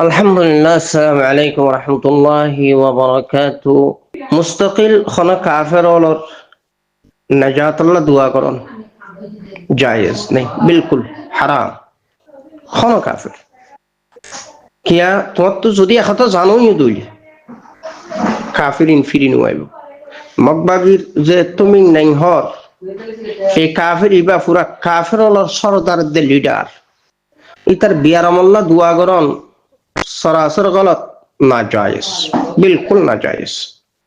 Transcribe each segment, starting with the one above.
আলহামদুলিল্লাহ, আসসালামু আলাইকুম রহমতুল্লাহি ওয়া বারাকাতু। মুস্তাকিল খনা কাফের অলর নাজাত আল্লাহ দুয়া করন জায়েজ নেই, বিলকুল হারাম। খনা কাফের কিয়া তোমার তো যদি একটা জানোই দুই কাফিরিন ফিরিন ওয়াইব মগবাগির যে তুমি নাই হর এই কাফের ইবা পুরা কাফের অলর সরদার দে লিডার ইতার বিয়ারামল্লাহ দুয়া করন সরাসর গলত না জায়েজ, বিলকুল না জায়েজ।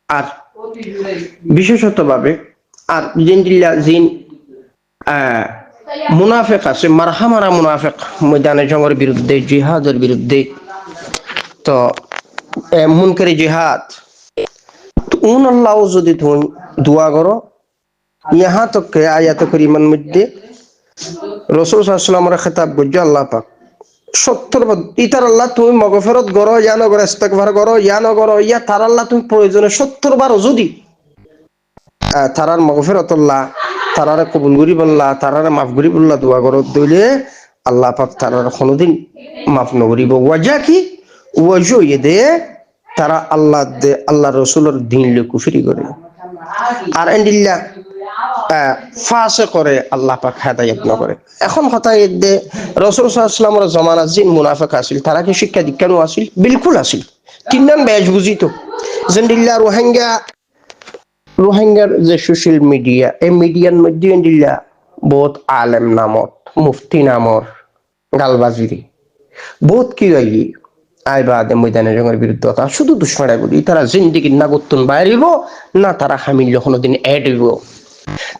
আর বিশেষত ভাবে আর জিনদিল্লা জিন মুনাফেক আছে, মারহামারা মুনাফেক ময়দানে জঙ্গের বিরুদ্ধে, জিহাদের বিরুদ্ধে, তো মুনকারি জিহাদ উন আল্লাহ যদি তুমি দোয়া করো, ইহা তো কে আয়াত করিমান মধ্যে রাসূল সাল্লাল্লাহু আলাইহি ওয়াসাল্লামের খেতাব করছে আল্লাহ পাক 70 ইতার আল্লাহ তুমি মগফিরাত করো, ইয়া না করো, ইস্তিগফার করো, ইয়া না করো, ইয়া তার আল্লাহ তুমি প্রয়োজনে 70 বার যদি তারার মগফিরাত আল্লাহ তারারে কবুল করি বললা, তারারে মাফ করি বললা দোয়া করো, দিলে আল্লাহ পাক তারার কোনোদিন মাফ নকরিব। ওয়াজা কি ওয়াজু ইদে তারা আল্লাহ দে আল্লাহ রাসূলের দ্বীন লে কুফরি করে আর এন্ডিল্লা ফাসে করে, আল্লাহ পাক হেদায়েত না করে। এখন কথা এদে রাসূল সাল্লাল্লাহু আলাইহি ওয়াসাল্লামের জামানাত জিন মুনাফিক আছিল, তারা কি শিক্ষা দীক্ষানো আছিল? বিলকুল আছিল। তিনজন বেশ বুঝিত জেন্ডিল্লা রোহিঙ্গার যে সোশ্যাল মিডিয়া, এই মিডিয়ার মধ্যে এন্ডিল্লা বহুত আলেম নামত, মুফতি নামর গালবাজিরি বহুত কি হই আইবাদে ময়দানে জঙ্গের বিরুদ্ধে শুধু দুশ্মনাই বলি। তারা জিন্দিগির না গত্তুন বাইরিব না তারা হামিল কোনোদিন এড হইব।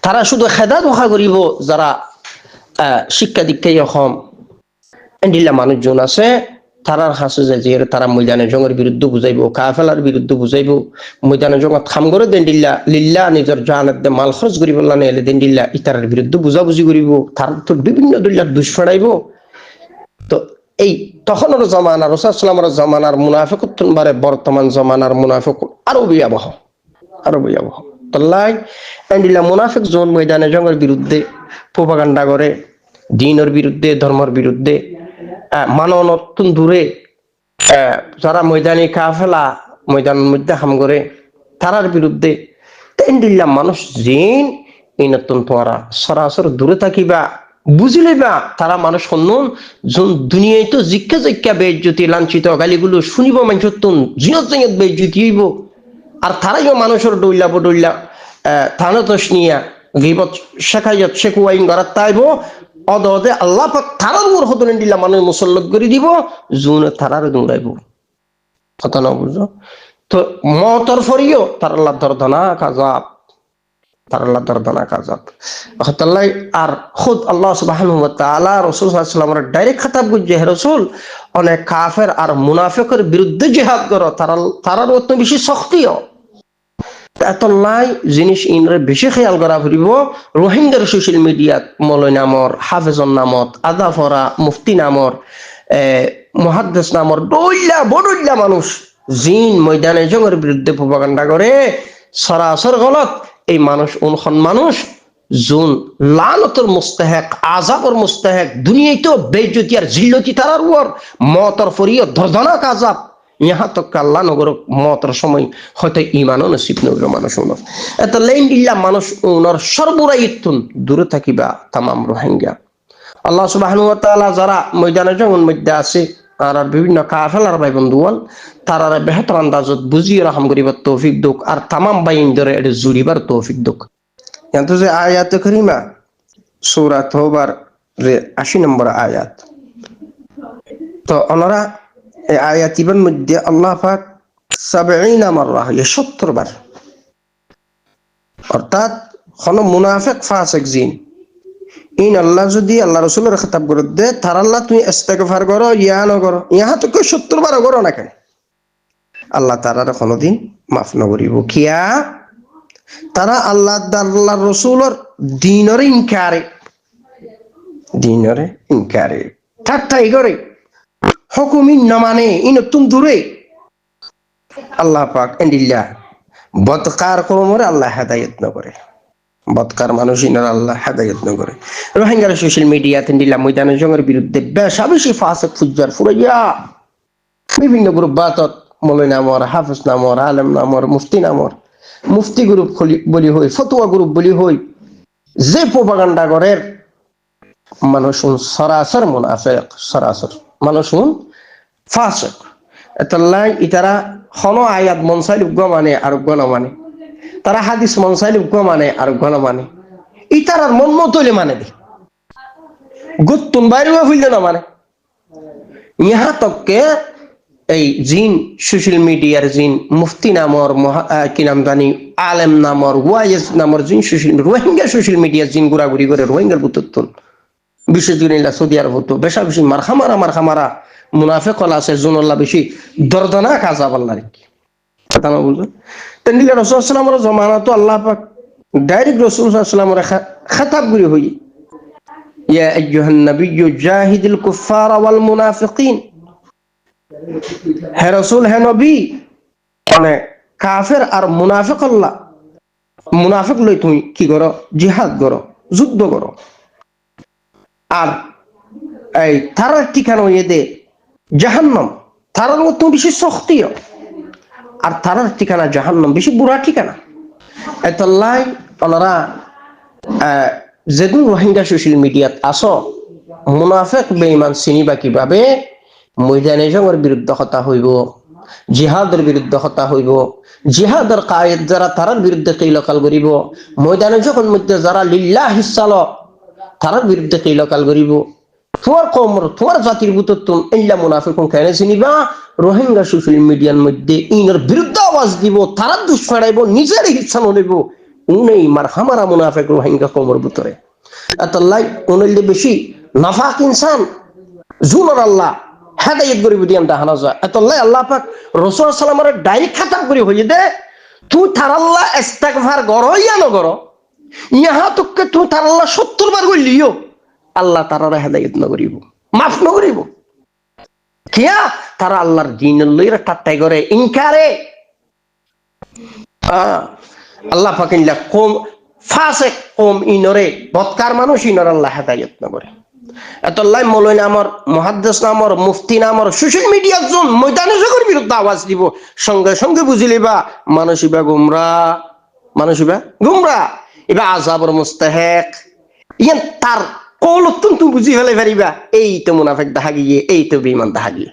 তারা শুধু খেদা ধোকা করিব যারা শিক্ষা দীক্ষাই অসম এন্ডিল্লা মানুষজন আছে, তারার কাছে যে তারা ময়দানে জঙ্গের বিরুদ্ধে বুঝাইব, কাফেলার বিরুদ্ধে বুঝাইব, ময়দানে জঙ্গত খাম করে দেন দিল্লা লিল্লা নিজের জাহানত মাল খরচ করি বললা নেলে দেন দিল্লা ইতারের বিরুদ্ধে বুঝাবুঝি করিব, তার তো বিভিন্ন দিল্লার দুষ্ফাড়াইব। তো এই তখনের জমানা রাসূল সাল্লাল্লাহু আলাইহি ওয়াসাল্লামের জমানার মুনাফিকুন বারে বর্তমান জমানার মুনাফিক আরো ভয়াবহ, আরো ভয়াবহ। তাল্লাই এন্ডিল্লা মুনাফিক জন ময়দানে জঙ্গের বিরুদ্ধে প্রোপাগান্ডা করে, দ্বীনের বিরুদ্ধে, ধর্মের বিরুদ্ধে, মানবতন দূরে যারা ময়দানি কাফেলা ময়দানের মধ্যে হাম করে তারার বিরুদ্ধে তেন্ডিল্লা মানুষ জিন এই নতুন তোরা সরাসর দূরে থাকিবা বুঝিলেবা তারা মানুষ সন্নুন যোন দুনিয়ায় তো জিজ্ঞা জিজ্ঞা বেজ্জতি লাঞ্ছিত গালিগুলো শুনিব মানুষের তুন জিনত জিনত বেজ্জতি হইব। আর তারাইও মানুষের ডইলা বডইলা থানতস নিয়া গিবত শেখাইয়ত শেকুয়াইন গরাত তাইব অদে আল্লাহ পাক তারার উপর হদন দিলা মানুষ মুসল্লত করে দিব, জুন তারার দৌড়াইব। কথা না বুঝো তো মতর ফরিও তার আল্লাহ দর্দনা কাজাব, তার আল্লাহ দর্দনা কাজাব। হতাল্লাই আর খুদ আল্লাহ সুবহানাহু ওয়া তাআলা রাসূল সাল্লাল্লাহু আলাইহি ওয়াসাল্লামের ডাইরেক্ট খেতাব করছে, হে রাসূল অনেক কাফের আর মুনাফিকের বিরুদ্ধে জিহাদ করো, তারার অত বেশি শক্তিও এতলাই জিনিস ইনরে বেশি খেয়াল করা ফুরিব। রোহিঙ্গার সোশ্যাল মিডিয়াত মলয় নামর, হাফেজন নামত, আদাফরা মুফতি নামর, মুহাদ্দিস নামর ডইলা বড়ইলা মানুষ জিন ময়দানে জঙ্গের বিরুদ্ধে প্রপাগান্ডা করে সরাসর গলত। এই মানুষ উনখন মানুষ জুন লানতর মুস্তাহিক, আযাবর মুস্তাহিক, দুনিয়ায় তো বেইজ্জতি আর জিল্লতি তারার উপর মতর ফরিও দর্দনাক আযাব। ইহা তো আল্লাহ নগর মতর সময় হয়তো ইমানও নসিব নগর মানুষ উনর এত লেন দিল্লা মানুষ উনর সর্বরাইতুন দূরে থাকিবা তামাম রোহিঙ্গা। আল্লাহ সুবহানাহু ওয়া তাআলা যারা ময়দানে জঙ্গের মধ্যে আছে আর বিভিন্ন কাফেলার ভাই বন্ধুগণ তারারে বেহতর আন্দাজত বুঝিয়ে রহম করিবার তৌফিক দুক আর তামাম বাইন ধরে এটা জুড়িবার তৌফিক দুক। কিন্তু যে আয়াত করিমা সূরা তাওবার 80 নম্বর আয়াত, তো ওনারা এই আয়াতিবার মধ্যে আল্লাহ পাক 70 মাররা 70 বার, অর্থাৎ কোন মুনাফিক ফাসিক জিন ইন আল্লাহ যদি আল্লাহ রাসূলের খেতাব করে দে তার আল্লাহ তুমি ইস্তিগফার করো, ইয়া না করো, ইহা তো 70 বার করো না কেন আল্লাহ তারার কোনদিন মাফ না করিব। কিয়া তারা আল্লাহ আল্লাহর রাসূলের দ্বীনের ইনকারে ঠাট্টাই করে, হুকুমি না মানে ইনতুন দূরে আল্লাহ পাক এন্ডিল্লা বদকার কর্মরে আল্লাহ হেদায়েত না করে, বদকার মানুষ ইনার আল্লাহ হেদায়েত না করে। রোহিঙ্গার সোশ্যাল মিডিয়াতে দিলা ময়দানে জঙ্গের বিরুদ্ধে বেশা বেশি ফাসিক ফুজ্জার ফুরাইয়া বিভিন্ন গ্রুপ বাতত মৌলানা নামর, হাফিজ নামর, আলেম নামর, মুফতি গ্রুপ বলি হই, ফতুয়া গ্রুপ বলি হই, যে প্রোপাগান্ডা করে মানুষ সরাসর মুনাফিক, সরাসর মানুষ ফাসিক। এতলাই ইতারা হনো আয়াত মনসাইল উগ্র মানে আর উগ্র না মানে, তারা হাদিস মনসাইল উগ্র মানে আর উগ্র না মানে, ইতারার মন মতলে মানে দি গুত্তুন বাইরে হইলে না মানে। ইহা তককে এই জিন সোশ্যাল মিডিয়ার জিন মুফতি নামর কি নাম জানি আলেম নামর ওয়াইজ নামর জিন রোহিঙ্গা সোশ্যাল মিডিয়ার জিন ঘোরাঘুরি করে রোহিঙ্গার বুতুত্তুন বিশ্বজুড়িলা সৌদি আরব হতো বেশা বেশি মার খামারা মুনাফে কলা আছে জুনল্লা বেশি দর্দনা কাজ আল্লাহ কথা না বলতো। তেন্দিলে রসুলামের জমানা তো আল্লাহ পাক ডাইরেক্ট রসুলামের খাতাব গুলি হই ইয়া আইয়ুহান নাবিয়্যু জাহিদিল কুফারা ওয়াল মুনাফিকিন, হে রসুল হে নবী মানে কাফের আর মুনাফিক আল্লাহ মুনাফিক লই তুমি কি করো জিহাদ করো যুদ্ধ করো। আর এই তারার ঠিকানা হয়ে দে জাহান্নাম, তারার মতো বেশি শক্তিও আর তারার ঠিকানা জাহান্নাম বেশি বুড়া ঠিকানা। এতলাই ওনারা যেদিন রোহিঙ্গা সোশ্যাল মিডিয়াত আসো মুনাফিক বেঈমান চিনিবা কিভাবে, ময়দানে জঙ্গের বিরুদ্ধে হতা হইব, জিহাদের বিরুদ্ধে হতা হইব, জিহাদের কায়েদ যারা তারার বিরুদ্ধে কৈলকাল করিব, ময়দানে যখন মধ্যে যারা লিল্লাহ হিসাল তারার বিরুদ্ধে কৈলকাল করিব। তোমার কমর তোমার জাতির বুতত্তুন ইল্লা মুনাফিকুন কেন চিনিবা, রোহিঙ্গা সোশ্যাল মিডিয়ার মধ্যে ইনের বিরুদ্ধে আওয়াজ দিব, তারা দুষ্ফাড়াইব, নিজের হিসা নলিব, উনেই মার হামারা মুনাফিক রোহিঙ্গা কমর ভিতরে। আতাল্লাহ উনইলে বেশি নাফাক ইনসান জুনার আল্লাহ হেদায়েত করিব দিয়ান দাহানা যায়। আতাল্লাহ আল্লাহ পাক রাসূল সাল্লাল্লাহু আলাইহি ডাইরেক্ট খাতাব করি হই দে তুই তার আল্লাহ ইস্তিগফার করো ইয়া না করো, ইহা তোকে তুই তার আল্লাহ 70 বার কইলিও আল্লাহ তারা হেদায়েত না করিব, মাফ না করিব। কিয়া তারা আল্লাহর দ্বীনের লইরা টাটাই করে ইনকারে আল্লাহ পাক ইল্লা কম ফাসিক কম ইনরে বদকার মানুষ ইনর আল্লাহ হেদায়েত না করে। এতলাই মৌলানা আমার মুহাদ্দিস নামর মুফতি নামর সোশ্যাল মিডিয়ার জন ময়দানে জগর বিরুদ্ধে আওয়াজ দিব, সঙ্গে সঙ্গে বুঝিলিবা মানুষিবা গুমরা এবা আযাবর মুস্তাহিক ইয়ান তার কলতুন তুমি বুঝি ফেলে পারিবা এই তো মুনাফিক দেখা গিয়ে এই তো বেঈমান দেখা গিয়ে।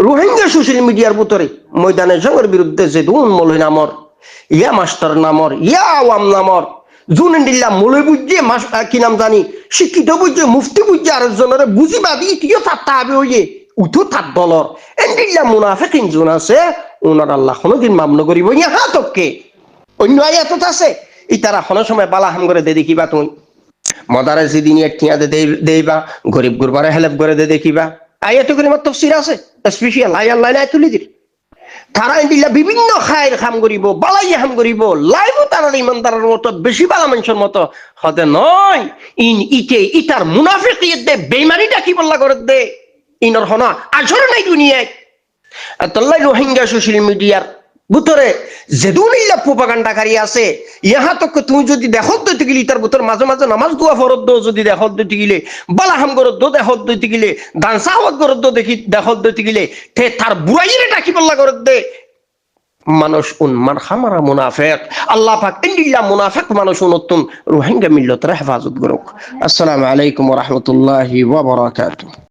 রোহিঙ্গা সোশ্যাল মিডিয়ার ভিতরে ময়দানে জঙ্গের বিরুদ্ধে যে দুন মৌলানা নামর ইয়া মাস্টার নামর ইয়া আওয়াম নামর জুনিল্লা মৌলবী বুঝে কি নাম জানি শিক্ষিত বুঝে মুফতি বুঝে আর জনের বুঝিবা দিয়ে কিও তাত্তা হবে হইয়ে উঠো তার দলর এন্ডিল্লা মুনাফিকিন জুন আছে ওনার আল্লাহ কোনোদিন মাফ না করিব। ইহা তোকে অন্য আয়াতত আছে ইতারা কোনো সময় বালা হাম করে দে দেখিবা, তুই মদারে যেদিন টিয়া দেইবা গরিব গুরবারে হেল্প করে দে দেখিবা, আয়াত করিমার তাফসীর আছে স্পেশাল আয়াত লাইন আয়াত তুলি দিল। তারা ইন্দিল্লা বিভিন্ন খায়ের কাম করিব, বালাই হাম করিব, লাইব তারা ইমানদারের মতো বেশি বালা মানুষের মতো হতে নয়। ইটার মুনাফিকিয়ত দে বেঈমানিটা কি বললা করে দে ইনর হনা আসলে নাই দুনিয়ায়। আল্লাহ রোহিঙ্গা সোশ্যাল মিডিয়ার ভিতরে যেদুনিল্লা প্রোপাগান্ডাকারী আছে ইহা তো তুমি যদি দেখো দইতে গেলে তার ভিতর মাঝে মাঝে নামাজ দোয়া ফরত দো, যদি দেখো দইতে গেলে বালাহাম করত দো দেখো দইতে গেলে দানসাওয়াত করত দো দেখি দেখো দইতে গেলে তে তার বুড়াইরে ডাকি বললা করে দে মানুষ উন্মান হামারা মুনাফিক। আল্লাহ পাক ইন্দিল্লা মুনাফিক মানুষ নতুন রোহিঙ্গা মিল্লতের হেফাজত করুক। আসসালামু আলাইকুম ওয়া রাহমাতুল্লাহি ওয়া বারাকাতুহু।